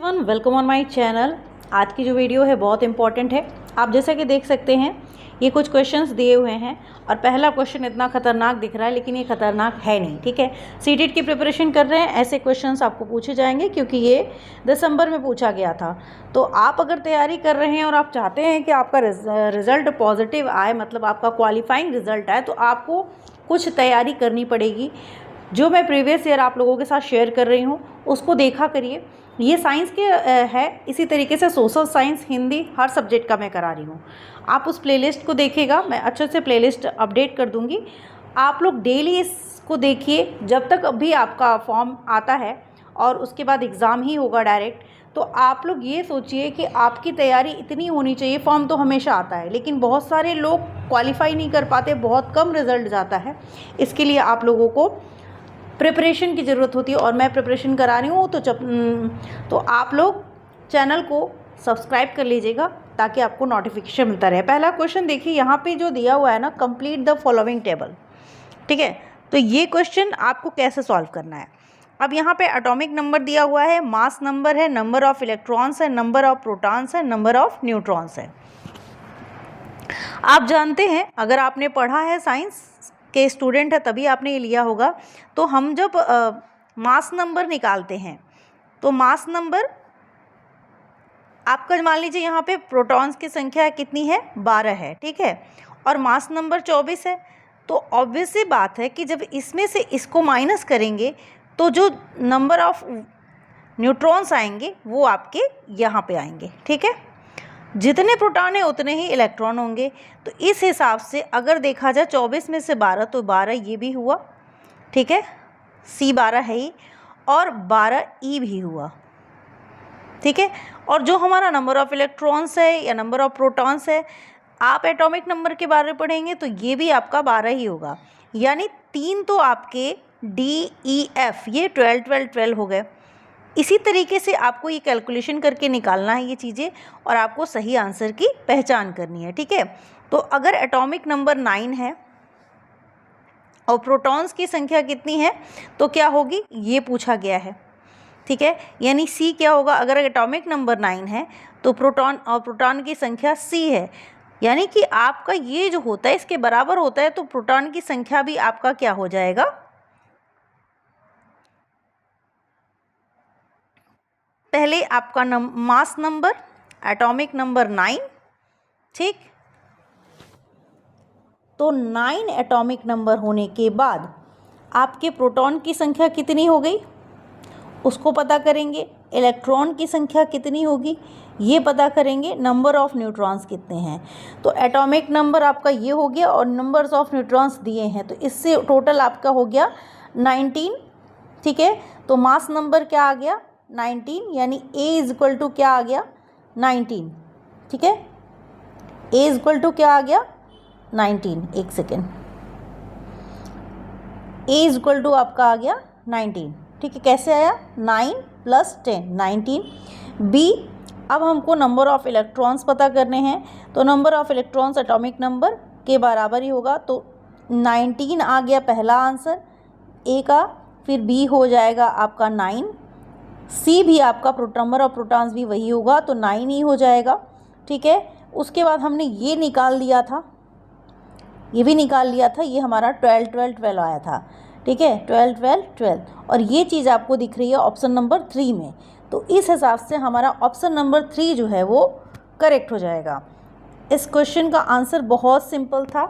Welcome on my channel. आज की जो वीडियो है बहुत इंपॉर्टेंट है। आप जैसा कि देख सकते हैं ये कुछ क्वेश्चंस दिए हुए हैं और पहला क्वेश्चन इतना खतरनाक दिख रहा है लेकिन ये खतरनाक है नहीं। ठीक है, सीटेट की प्रिपरेशन कर रहे हैं ऐसे क्वेश्चंस आपको पूछे जाएंगे क्योंकि ये दिसंबर में पूछा गया था। तो आप अगर तैयारी कर रहे हैं और आप चाहते हैं कि आपका रिज़ल्ट पॉजिटिव आए, मतलब आपका क्वालिफाइंग रिज़ल्ट आए, तो आपको कुछ तैयारी करनी पड़ेगी। जो मैं प्रीवियस ईयर आप लोगों के साथ शेयर कर रही हूँ उसको देखा करिए। ये साइंस के है, इसी तरीके से सोशल साइंस, हिंदी, हर सब्जेक्ट का मैं करा रही हूँ। आप उस प्लेलिस्ट को देखिएगा, मैं अच्छे से प्लेलिस्ट अपडेट कर दूँगी। आप लोग डेली इसको देखिए जब तक अभी आपका फॉर्म आता है और उसके बाद एग्ज़ाम ही होगा डायरेक्ट। तो आप लोग ये सोचिए कि आपकी तैयारी इतनी होनी चाहिए। फॉर्म तो हमेशा आता है लेकिन बहुत सारे लोग क्वालिफाई नहीं कर पाते, बहुत कम रिज़ल्ट जाता है। इसके लिए आप लोगों को प्रिपरेशन की ज़रूरत होती है और मैं प्रिपरेशन करा रही हूँ। तो आप लोग चैनल को सब्सक्राइब कर लीजिएगा ताकि आपको नोटिफिकेशन मिलता रहे। पहला क्वेश्चन देखिए, यहाँ पे जो दिया हुआ है ना, कंप्लीट द फॉलोइंग टेबल। ठीक है, तो ये क्वेश्चन आपको कैसे सॉल्व करना है। अब यहाँ पे एटॉमिक नंबर दिया हुआ है, मास नंबर है, नंबर ऑफ इलेक्ट्रॉन्स है, नंबर ऑफ प्रोटॉन्स है, नंबर ऑफ न्यूट्रॉन्स है। आप जानते हैं, अगर आपने पढ़ा है, साइंस के स्टूडेंट है तभी आपने ये लिया होगा। तो हम जब मास नंबर निकालते हैं तो मास नंबर आपका, मान लीजिए यहाँ पे प्रोटॉन्स की संख्या कितनी है, 12 है। ठीक है, और मास नंबर 24 है। तो ऑब्वियस सी बात है कि जब इसमें से इसको माइनस करेंगे तो जो नंबर ऑफ न्यूट्रॉन्स आएंगे वो आपके यहाँ पे आएंगे। ठीक है, जितने प्रोटॉन है उतने ही इलेक्ट्रॉन होंगे। तो इस हिसाब से अगर देखा जाए 24 में से 12 तो 12 ये भी हुआ। ठीक है, C 12 है ही, और 12 E भी हुआ। ठीक है, और जो हमारा नंबर ऑफ इलेक्ट्रॉन्स है या नंबर ऑफ प्रोटॉन्स है, आप एटॉमिक नंबर के बारे में पढ़ेंगे तो ये भी आपका 12 ही होगा। यानी 3 तो आपके D E F ये 12 12 12 हो गए। इसी तरीके से आपको ये कैलकुलेशन करके निकालना है ये चीज़ें और आपको सही आंसर की पहचान करनी है। ठीक है, तो अगर एटॉमिक नंबर 9 है और प्रोटॉन्स की संख्या कितनी है तो क्या होगी, ये पूछा गया है। ठीक है, यानी C क्या होगा, अगर एटॉमिक नंबर 9 है तो प्रोटॉन की संख्या C है। यानी कि आपका ये जो होता है इसके बराबर होता है, तो प्रोटॉन की संख्या भी आपका क्या हो जाएगा, पहले आपका मास नंबर एटॉमिक नंबर 9। ठीक, तो 9 एटॉमिक नंबर होने के बाद आपके प्रोटॉन की संख्या कितनी हो गई उसको पता करेंगे, इलेक्ट्रॉन की संख्या कितनी होगी ये पता करेंगे, नंबर ऑफ न्यूट्रॉन्स कितने हैं। तो एटॉमिक नंबर आपका ये हो गया और नंबर्स ऑफ न्यूट्रॉन्स दिए हैं, तो इससे टोटल आपका हो गया 19। ठीक है, तो मास नंबर क्या आ गया, 19, यानी A इज इक्वल टू क्या आ गया, 19। ठीक है, A इज इक्वल टू क्या आ गया, 19। एक second, A is equal to आपका आ गया 19। ठीक है, कैसे आया, 9 + 10 19। B, अब हमको नंबर ऑफ इलेक्ट्रॉन्स पता करने हैं, तो number of electrons atomic number के बराबर ही होगा। तो 19 आ गया पहला आंसर A का, फिर B हो जाएगा आपका 9, C भी आपका नंबर ऑफ प्रोटॉन्स भी वही होगा तो 9 ही हो जाएगा। ठीक है, उसके बाद हमने ये निकाल लिया था, ये भी निकाल लिया था, ये हमारा 12 12 12 आया था। ठीक है, 12 12 12, और ये चीज़ आपको दिख रही है ऑप्शन नंबर 3 में। तो इस हिसाब से हमारा ऑप्शन नंबर 3 जो है वो करेक्ट हो जाएगा। इस क्वेश्चन का आंसर बहुत सिंपल था।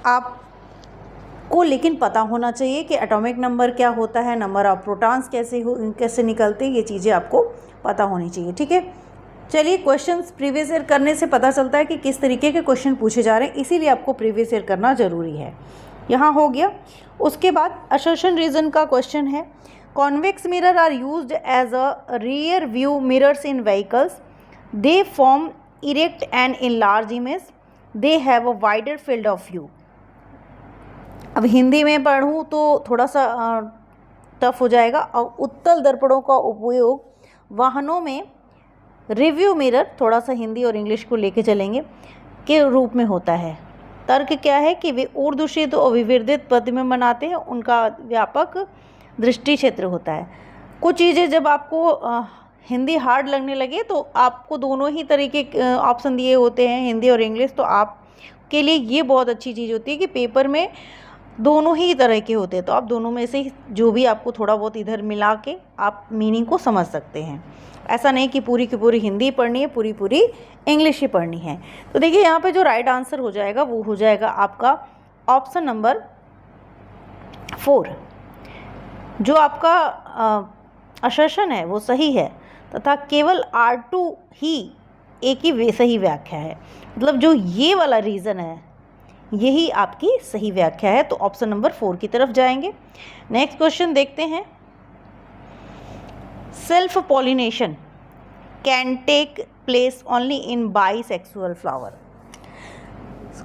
आपको लेकिन पता होना चाहिए कि एटॉमिक नंबर क्या होता है, नंबर ऑफ प्रोटॉन्स कैसे निकलते हैं, ये चीज़ें आपको पता होनी चाहिए। ठीक है, चलिए, क्वेश्चंस प्रीवियस ईयर करने से पता चलता है कि किस तरीके के क्वेश्चन पूछे जा रहे हैं, इसीलिए आपको प्रीवियस ईयर करना ज़रूरी है। यहाँ हो गया। उसके बाद असर्शन रीजन का क्वेश्चन है, convex mirror are used as a rear view mirrors in vehicles, they form erect and enlarge image, they have a wider field of view. अब हिंदी में पढ़ूँ तो थोड़ा सा टफ हो जाएगा। और उत्तल दर्पणों का उपयोग वाहनों में रिव्यू मिरर, थोड़ा सा हिंदी और इंग्लिश को लेके चलेंगे, के रूप में होता है। तर्क क्या है कि वे ऊर्ध्वशीत और विवर्धित प्रतिबिंब बनाते हैं, उनका व्यापक दृष्टि क्षेत्र होता है। कुछ चीज़ें जब आपको हिंदी हार्ड लगने लगे तो आपको दोनों ही तरीके ऑप्शन दिए होते हैं, हिंदी और इंग्लिश, तो आपके लिए ये बहुत अच्छी चीज़ होती है कि पेपर में दोनों ही तरह के होते हैं, तो आप दोनों में से जो भी आपको थोड़ा बहुत इधर मिला के आप मीनिंग को समझ सकते हैं। ऐसा नहीं कि पूरी की पूरी हिंदी पढ़नी है, पूरी पूरी इंग्लिश ही पढ़नी है। तो देखिए यहाँ पे जो राइट आंसर हो जाएगा वो हो जाएगा आपका ऑप्शन नंबर 4। जो आपका असर्शन है वो सही है तथा केवल R2 ही एक ही सही व्याख्या है। मतलब जो ये वाला रीज़न है यही आपकी सही व्याख्या है, तो ऑप्शन नंबर 4 की तरफ जाएंगे। नेक्स्ट क्वेश्चन देखते हैं। Self pollination can take place only in bisexual flower.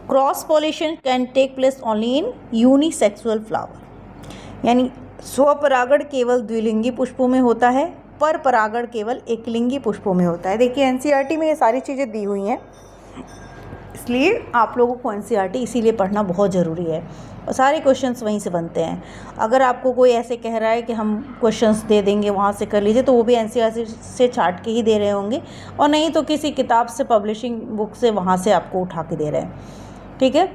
Cross pollination can take place only in unisexual flower. यानी स्वपरागण केवल द्विलिंगी पुष्पों में होता है, पर परागण केवल एकलिंगी पुष्पों में होता है। देखिए एनसीईआरटी में ये सारी चीज़ें दी हुई हैं, इसलिए आप लोगों को एनसीईआरटी इसीलिए पढ़ना बहुत ज़रूरी है और सारे क्वेश्चंस वहीं से बनते हैं। अगर आपको कोई ऐसे कह रहा है कि हम क्वेश्चंस दे देंगे वहाँ से कर लीजिए, तो वो भी एनसीईआरटी से छाट के ही दे रहे होंगे, और नहीं तो किसी किताब से, पब्लिशिंग बुक से, वहाँ से आपको उठा के दे रहे हैं। ठीक है,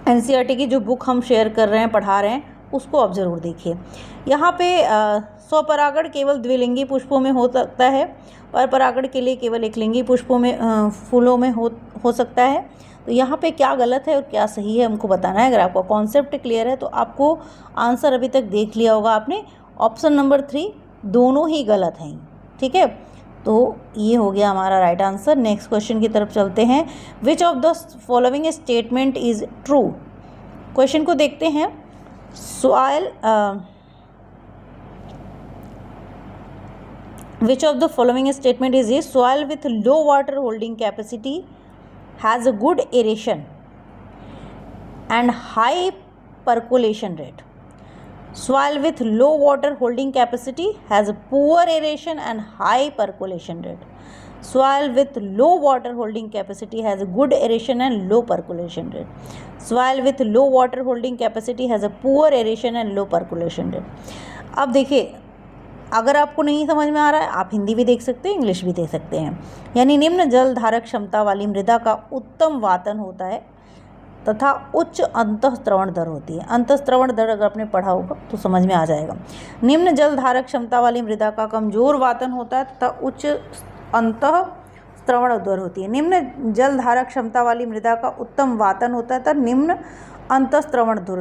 एनसीईआरटी की जो बुक हम शेयर कर रहे हैं, पढ़ा रहे हैं, उसको आप ज़रूर देखिए। यहाँ पे स्वपरागण केवल द्विलिंगी पुष्पों में हो सकता है, पर परागण के लिए केवल एकलिंगी पुष्पों में फूलों में हो सकता है। तो यहाँ पे क्या गलत है और क्या सही है हमको बताना है। अगर आपका कॉन्सेप्ट क्लियर है तो आपको आंसर अभी तक देख लिया होगा आपने। ऑप्शन नंबर 3 दोनों ही गलत हैं। ठीक है, तो ये हो गया हमारा राइट आंसर। नेक्स्ट क्वेश्चन की तरफ चलते हैं। Which of the following statement is true. Question को देखते हैं। Soil which of the following statement is this? Soil with low water holding capacity has a good aeration and high percolation rate. Soil with low water holding capacity has a poor aeration and high percolation rate. Soil with low water holding capacity has a good aeration and low percolation rate. Soil with low water holding capacity has a poor aeration and low percolation rate. अब देखिए, अगर आपको नहीं समझ में आ रहा है आप हिंदी भी देख सकते हैं, इंग्लिश भी देख सकते हैं। यानी निम्न जल धारक क्षमता वाली मृदा का उत्तम वातन होता है तथा उच्च अंतःस्रवण दर होती है। अंतःस्रवण दर अगर आपने पढ़ा होगा तो समझ में आ जाएगा। निम्न जल धारक क्षमता वाली मृदा का कमजोर वातन होता है तथा उच्च अंतःस्रवण दर होती है। निम्न जल धारक क्षमता वाली मृदा का उत्तम वातन होता है तथा निम्न अंतःस्रवण दर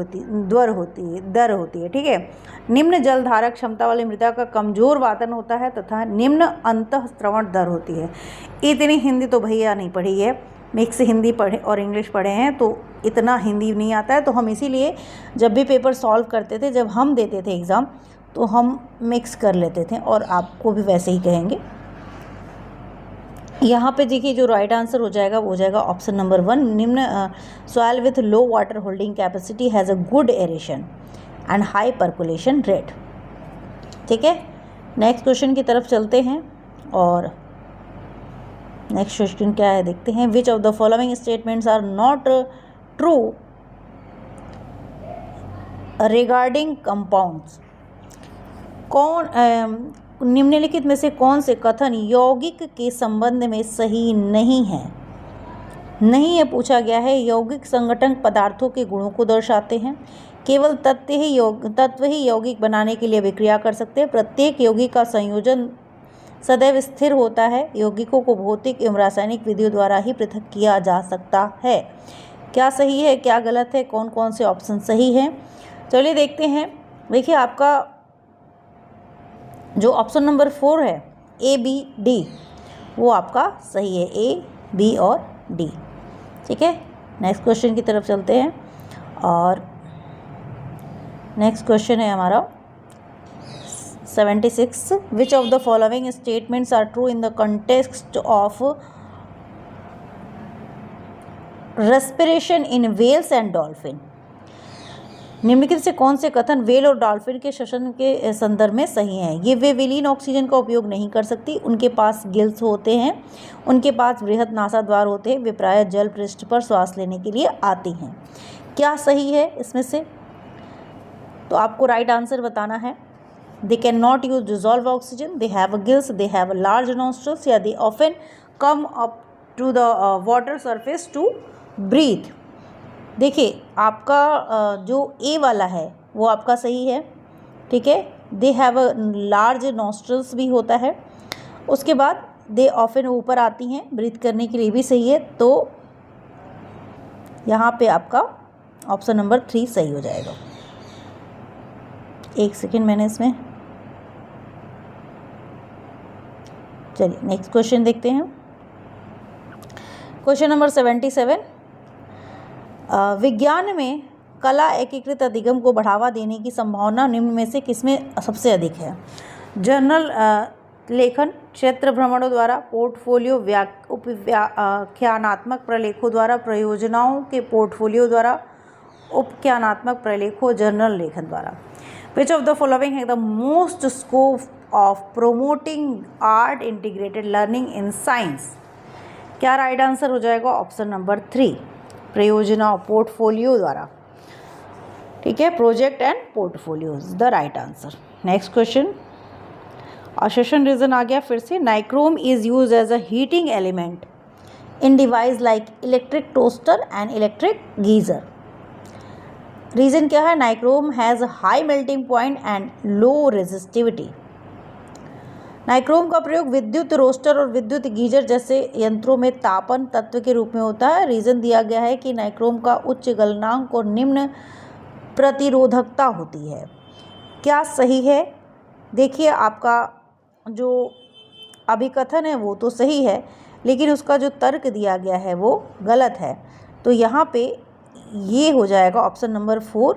होती है। ठीक है, निम्न जल धारक क्षमता वाली मृदा का कमजोर वातन होता है तथा निम्न अंतःस्रवण दर होती है। इतनी हिंदी तो भैया नहीं पढ़ी है, मिक्स हिंदी पढ़े और इंग्लिश पढ़े हैं, तो इतना हिंदी नहीं आता है। तो हम इसीलिए जब भी पेपर सॉल्व करते थे, जब हम देते थे एग्ज़ाम, तो हम मिक्स कर लेते थे और आपको भी वैसे ही कहेंगे। यहाँ पे देखिए जो राइट आंसर हो जाएगा वो हो जाएगा ऑप्शन नंबर 1। निम्न soil with low water holding capacity has a good aeration and high percolation rate. ठीक है, नेक्स्ट क्वेश्चन की तरफ चलते हैं और नेक्स्ट क्वेश्चन क्या है देखते हैं। Which of the following statements are not true regarding compounds. निम्नलिखित में से कौन से कथन यौगिक के संबंध में सही नहीं है? नहीं है पूछा गया है। यौगिक संगठन पदार्थों के गुणों को दर्शाते हैं। केवल तत्व ही यौगिक बनाने के लिए विक्रिया कर सकते हैं। प्रत्येक यौगिक का संयोजन सदैव स्थिर होता है। यौगिकों को भौतिक एवं रासायनिक विधियों द्वारा ही पृथक किया जा सकता है। क्या सही है, क्या गलत है, कौन कौन से ऑप्शन सही हैं, चलिए देखते हैं। देखिए आपका जो ऑप्शन नंबर 4 है A, B, D, वो आपका सही है, A, B और D। ठीक है, नेक्स्ट क्वेश्चन की तरफ चलते हैं और नेक्स्ट क्वेश्चन है हमारा 76। Which of the following statements are true in the context of respiration in whales and dolphin. निम्नलिखित से कौन से कथन व्हेल और डॉल्फिन के श्वसन के संदर्भ में सही हैं? ये वे विलीन ऑक्सीजन का उपयोग नहीं कर सकती, उनके पास गिल्स होते हैं, उनके पास बृहद नासाद्वार होते हैं, वे प्रायः जल पृष्ठ पर श्वास लेने के लिए आती हैं। क्या सही है इसमें से? तो आपको राइट आंसर बताना है। They can not use dissolve oxygen, they have gills, they have large nostrils, या they often come up to the water surface to breathe. देखिए आपका जो ए वाला है वो आपका सही है, ठीक है। दे हैव लार्ज नॉस्ट्रल्स भी होता है। उसके बाद दे ऑफन ऊपर आती हैं ब्रीथ करने के लिए, भी सही है। तो यहाँ पे आपका ऑप्शन नंबर 3 सही हो जाएगा। एक सेकेंड, मैंने इसमें, चलिए नेक्स्ट क्वेश्चन देखते हैं। क्वेश्चन नंबर 77, विज्ञान में कला एकीकृत अधिगम को बढ़ावा देने की संभावना निम्न में से किसमें सबसे अधिक है? जर्नल लेखन, क्षेत्र भ्रमणों द्वारा, पोर्टफोलियो उपव्याख्यानात्मक प्रलेखों द्वारा, परियोजनाओं के पोर्टफोलियो द्वारा, उपख्यानात्मक प्रलेखों, जर्नल लेखन द्वारा। विच ऑफ द फॉलोइंग है the most scope of promoting art integrated learning in science? क्या राइट आंसर हो जाएगा? ऑप्शन नंबर 3, परियोजनाओं, पोर्टफोलियो द्वारा, ठीक है। Project and portfolio is the right answer. Next question, assertion reason आ गया फिर से। Nichrome is use as a heating element in device like electric toaster and electric geyser. Reason क्या है? Nichrome has high melting point and low resistivity. Nichrome का प्रयोग विद्युत roster और विद्युत गीजर जैसे यंत्रों में तापन तत्व के रूप में होता है। रीजन दिया गया है कि नाइक्रोम का उच्च गलनांक और निम्न प्रतिरोधकता होती है। क्या सही है? देखिए आपका जो अभिकथन है वो तो सही है, लेकिन उसका जो तर्क दिया गया है वो गलत है। तो यहाँ पे ये हो जाएगा ऑप्शन नंबर 4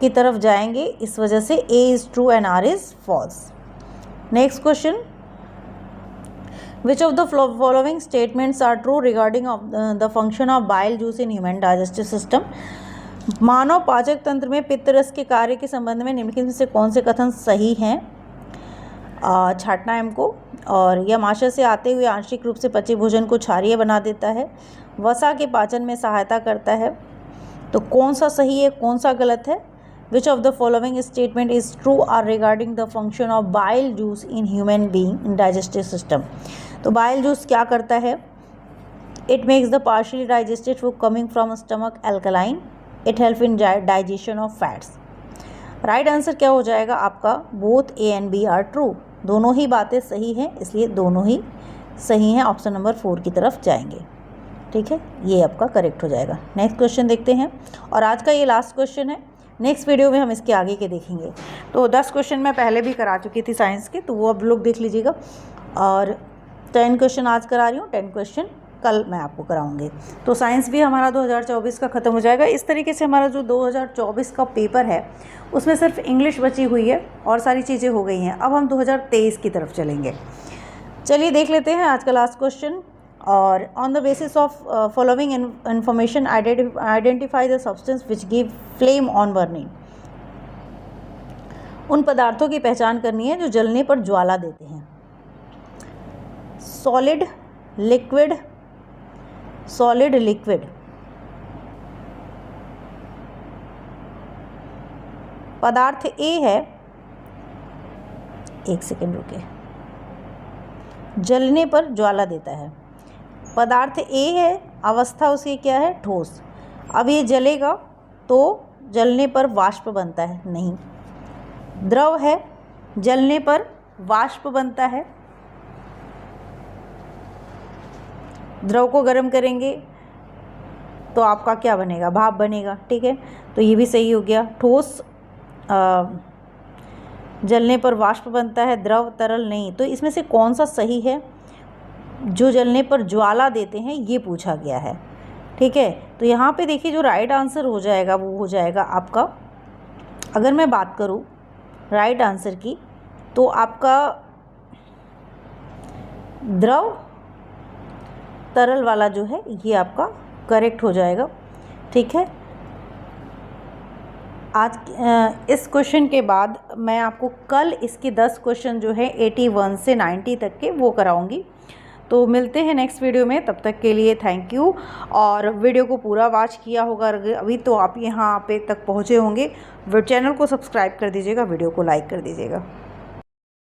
की तरफ जाएंगे। इस वजह से A is true and R is false. Next question, which of the following statements are true regarding the function of bile juice in human digestive system? मानव पाचक तंत्र में पित्त रस के कार्य के संबंध में निम्नलिखित में से कौन से कथन सही हैं? छाटना है हमको। और यह आमाशय से आते हुए आंशिक रूप से पचे भोजन को क्षारीय बना देता है, वसा के पाचन में सहायता करता है। तो कौन सा सही है, कौन सा गलत है? Which of the following statement is true are regarding the function of bile juice in human being in digestive system? तो बाइल जूस क्या करता है? It makes the partially digested food coming from stomach alkaline, it help in digestion of fats. Right answer क्या हो जाएगा आपका? Both A and B are true. दोनों ही बातें सही हैं, इसलिए दोनों ही सही हैं। ऑप्शन नंबर 4 की तरफ जाएंगे, ठीक है। ये आपका करेक्ट हो जाएगा। नेक्स्ट क्वेश्चन देखते हैं, और आज का ये लास्ट क्वेश्चन है। नेक्स्ट वीडियो में हम इसके आगे के देखेंगे। तो 10 क्वेश्चन मैं पहले भी करा चुकी थी साइंस के, तो वो अब लोग देख लीजिएगा। और 10 क्वेश्चन आज करा रही हूँ, 10 क्वेश्चन कल मैं आपको कराऊंगी। तो साइंस भी हमारा 2024 का ख़त्म हो जाएगा। इस तरीके से हमारा जो 2024 का पेपर है उसमें सिर्फ इंग्लिश बची हुई है और सारी चीज़ें हो गई हैं। अब हम 2023 की तरफ चलेंगे। चलिए देख लेते हैं आज का लास्ट क्वेश्चन। और on the basis of following information identify the substance which give flame on burning. उन पदार्थों की पहचान करनी है जो जलने पर ज्वाला देते हैं। Solid, liquid, solid, liquid. पदार्थ ए है, एक सेकेंड रुके, जलने पर ज्वाला देता है। पदार्थ ए है, अवस्था उसकी क्या है? ठोस। अब ये जलेगा तो जलने पर वाष्प बनता है? नहीं। द्रव है, जलने पर वाष्प बनता है। द्रव को गर्म करेंगे तो आपका क्या बनेगा? भाप बनेगा, ठीक है। तो ये भी सही हो गया। ठोस, जलने पर वाष्प बनता है, द्रव, तरल नहीं। तो इसमें से कौन सा सही है? जो जलने पर ज्वाला देते हैं, ये पूछा गया है, ठीक है। तो यहाँ पे देखिए जो राइट आंसर हो जाएगा वो हो जाएगा आपका, अगर मैं बात करूँ राइट आंसर की, तो आपका द्रव, तरल वाला जो है ये आपका करेक्ट हो जाएगा, ठीक है। आज इस क्वेश्चन के बाद मैं आपको कल इसके 10 क्वेश्चन जो है 81 से 90 तक के वो कराऊंगी। तो मिलते हैं नेक्स्ट वीडियो में, तब तक के लिए थैंक यू। और वीडियो को पूरा वॉच किया होगा अभी तो आप यहाँ पे तक पहुँचे होंगे, चैनल को सब्सक्राइब कर दीजिएगा, वीडियो को लाइक कर दीजिएगा।